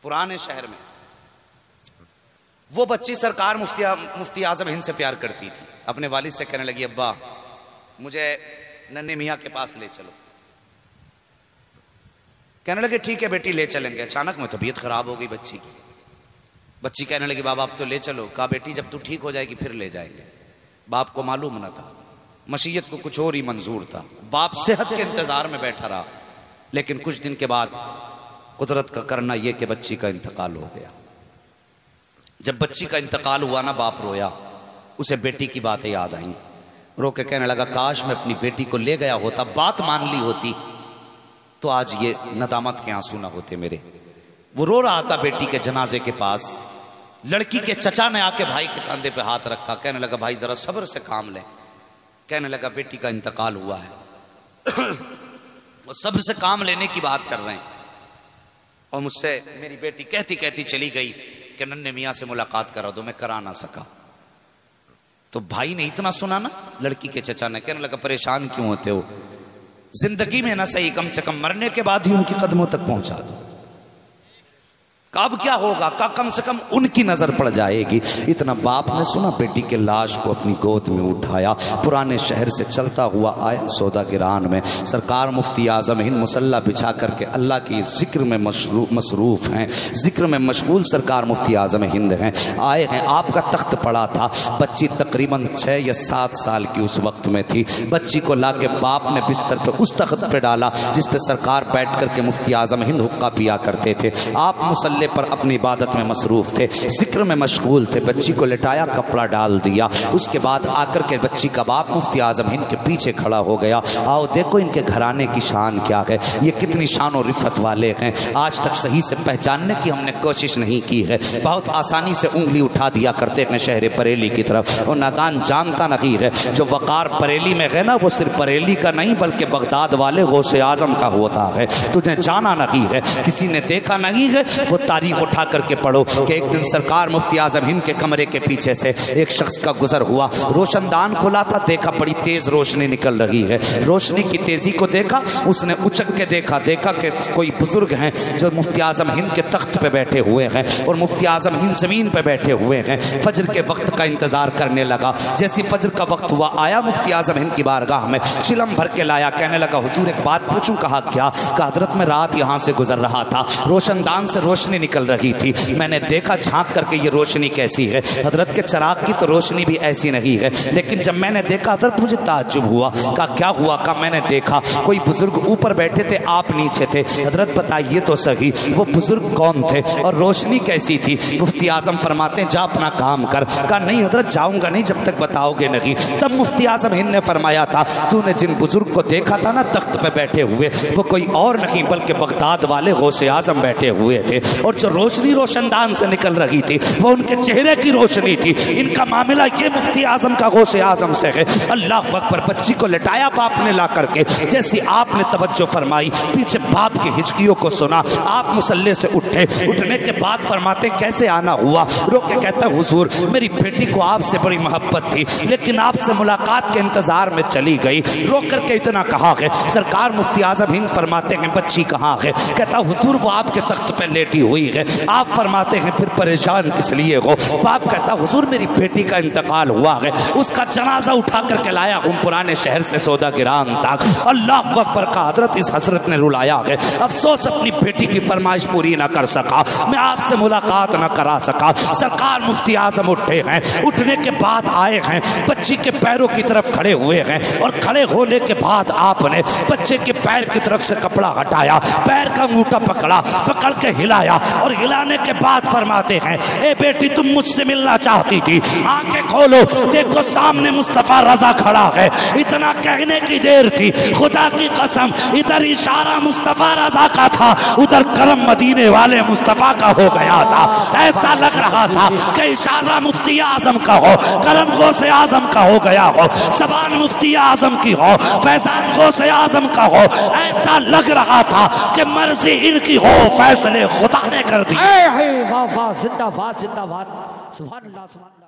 پرانے شہر میں. وہ بچی سرکار مفتی اعظم ہند سے پیار کرتی تھی. اپنے والد سے کہنے لگی ابا مجھے ننھے میاں کے پاس لے چلو. کہنے لگے ٹھیک ہے بیٹی لے چلیں گے. اچانک میں طبیعت خراب ہو گئی بچی کی. بچی کہنے لگی بابا اب تو لے چلو. کہا بیٹی جب تو ٹھیک ہو جائے گی پھر لے جائیں گے. باپ کو معلوم نہ تھا, مشیت کو کچھ اور ہی منظور تھا. باپ صحت کے انتظار میں بیٹھا رہا, لیکن کچھ دن کے بعد قدرت کا کرنا یہ کہ بچی کا انتقال ہو گیا. جب بچی کا انتقال ہوا نا باپ رویا. اسے بیٹی کی باتیں یاد آئیں. رو کے کہنے لگا کاش میں اپنی بیٹی کو لے گیا ہوتا, بات مان لی ہوتی تو آج یہ ندامت کے آنسو نہ ہوتے میرے. وہ رو رہا تھا بیٹی کے جنازے کے پاس. لڑکی کے چچا نے آ کے بھائی کے کاندھے پہ ہاتھ رکھا. کہنے لگا بھائی ذرا صبر سے کام لیں. کہنے لگا بیٹی کا انتقال ہوا ہے. وہ صبر سے کام لینے کی بات کر رہے ہیں اور مجھ سے میری بیٹی کہتی کہتی چلی گئی کہ ننھے میاں سے ملاقات کرا دو. میں کرا نہ سکا. تو بھائی نے اتنا سنا نا لڑکی کے چچا نے, کہنے لگا پریشان کیوں ہوتے ہو, زندگی میں نہ صحیح کم سے کم مرنے کے بعد ہی ان کی قدموں تک پہنچا دو. اب کیا ہوگا, کم سے کم ان کی نظر پڑ جائے گی. اتنا باپ نے سنا, بیٹی کے لاش کو اپنی گود میں اٹھایا, پرانے شہر سے چلتا ہوا آیا سودا گران میں. سرکار مفتی اعظم ہند مصلی بچھا کر کے اللہ کی ذکر میں مصروف ہیں, ذکر میں مشغول سرکار مفتی اعظم ہند ہیں. آئے ہیں, آپ کا تخت پڑا تھا. بچی تقریباً 6 یا 7 سال کی اس وقت میں تھی. بچی کو لا کے باپ نے بستر پہ اس تخت پہ ڈالا جس پہ سرکار بیٹھ کر کے مفتی اعظم ہند حقہ پیا کرتے تھے. آپ مصلی پر اپنی عبادت میں مصروف تھے, ذکر میں مشغول تھے. بچی کو لٹایا, کپڑا ڈال دیا. اس کے بعد آ کر کے بچی کا باپ مفتی اعظم ہند کے پیچھے کھڑا ہو گیا. آؤ دیکھو ان کے گھرانے کی شان کیا ہے, یہ کتنی شان و رفت والے ہیں. آج تک صحیح سے پہچاننے کی ہم نے کوشش نہیں کی ہے. بہت آسانی سے انگلی اٹھا دیا کرتے ہیں شہر بریلی کی طرف. اور نادان جانتا نہیں ہے جو وقار بریلی میں ہے نا, وہ صرف بریلی کا نہیں بلکہ بغداد والے غوث اعظم کا ہوتا ہے. تجھے جانا نہیں ہے, کسی نے دیکھا نہیں ہے. وہ تاریخ اٹھا کر کے پڑھو کہ ایک دن سرکار مفتی اعظم ہند کے کمرے کے پیچھے سے ایک شخص کا گزر ہوا. روشن دان کھلا تھا, دیکھا بڑی تیز روشنی نکل رہی ہے. روشنی کی تیزی کو دیکھا, اس نے اچک کے دیکھا کہ کوئی بزرگ ہیں جو مفتی اعظم ہند کے تخت پہ بیٹھے ہوئے ہیں اور مفتی اعظم ہند زمین پہ بیٹھے ہوئے ہیں. فجر کے وقت کا انتظار کرنے لگا. جیسی فجر کا وقت ہوا, آیا مفتی اعظم ہند کی بارگاہ میں, چلم بھر کے لایا. کہنے لگا حضور ایک بات پوچھوں. کہا کیا؟ کہ حضرت میں رات یہاں سے گزر رہا تھا, روشن دان سے روشنی نکل رہی تھی. میں نے دیکھا جھانک کر کے یہ روشنی کیسی ہے. حضرت کے چراغ کی تو روشنی بھی ایسی نہیں ہے, لیکن جب میں نے دیکھا حضرت مجھے تعجب ہوا. کہا کیا ہوا؟ کہا میں نے دیکھا کوئی بزرگ اوپر بیٹھے تھے, آپ نیچے تھے. حضرت بتائیے تو صحیح وہ بزرگ کون تھے اور روشنی کیسی تھی؟ مفتی اعظم فرماتے ہیں جا اپنا کام کر. کہا نہیں حضرت جاؤں گا نہیں جب تک بتاؤ گے نہیں. تب مفتی اعظم ہند نے فرمایا تھا تو نے جن بزرگ کو دیکھا تھا نا تخت پہ بیٹھے ہوئے, وہ کوئی اور نہیں بلکہ بغداد والے غوث اعظم بیٹھے ہوئے تھے. اور جو روشنی روشن دان سے نکل رہی تھی وہ ان کے چہرے کی روشنی تھی. ان کا معاملہ یہ مفتی اعظم کا غوث اعظم سے ہے. اللہ اکبر. بچی کو لٹایا باپ نے لا کر کے. جیسی آپ نے توجہ فرمائی, پیچھے باپ کی ہچکیوں کو سنا. آپ مصلی سے اٹھے. اٹھنے کے بعد فرماتے کیسے آنا ہوا؟ رو کے کہتا حضور میری بیٹی کو آپ سے بڑی محبت تھی, لیکن آپ سے ملاقات کے انتظار میں چلی گئی. رو کر کے اتنا کہا ہے. سرکار مفتی اعظم ہند فرماتے ہیں بچی کہاں ہے؟ کہتا حضور وہ آپ کے تخت پہ لیٹی ہوئی ہے. آپ فرماتے ہیں پھر پریشان کس لیے ہو؟ باپ کہتا حضور میری بیٹی کا انتقال ہوا ہے, اس کا جنازہ اٹھا کر کے لایا ہوں پرانے شہر سے سودا گران تک. اللہ اکبر کا حضرت اس حسرت نے رلایا ہے. افسوس اپنی بیٹی کی فرمائش پوری نہ کر سکا, میں آپ سے ملاقات نہ کرا سکا. سرکار مفتی اعظم اٹھے ہیں. اٹھنے کے بعد آئے ہیں, بچی کے پیروں کی طرف کھڑے ہوئے ہیں اور کھڑے ہونے کے بعد آپ نے بچے کے پیر کی طرف سے کپڑا ہٹایا, پیر کا انگوٹھا پکڑا, پکڑ کے ہلایا اور ہلانے کے بعد فرماتے ہیں اے بیٹی تم مجھ سے ملنا چاہتی تھی, آنکھیں کھولو دیکھو سامنے مصطفیٰ رضا کھڑا ہے. اتنا کہنے کی دیر تھی, خدا کی قسم ادھر اشارہ مصطفیٰ رضا کا تھا, ادھر کرم مدینے والے مصطفیٰ کا ہو گیا تھا. ایسا لگ رہا تھا کہ اشارہ مفتی اعظم کا ہو, کرم غوث اعظم کا ہو گیا ہو, زبان مفتی اعظم کی ہو, فیضان غوث اعظم کا ہو. ایسا لگ رہا تھا کہ مرضی ان کی ہو, فیصلے خدا نے کر دی. واہ واہ زندہ باد زندہ باد. سبحان اللہ سبحان اللہ.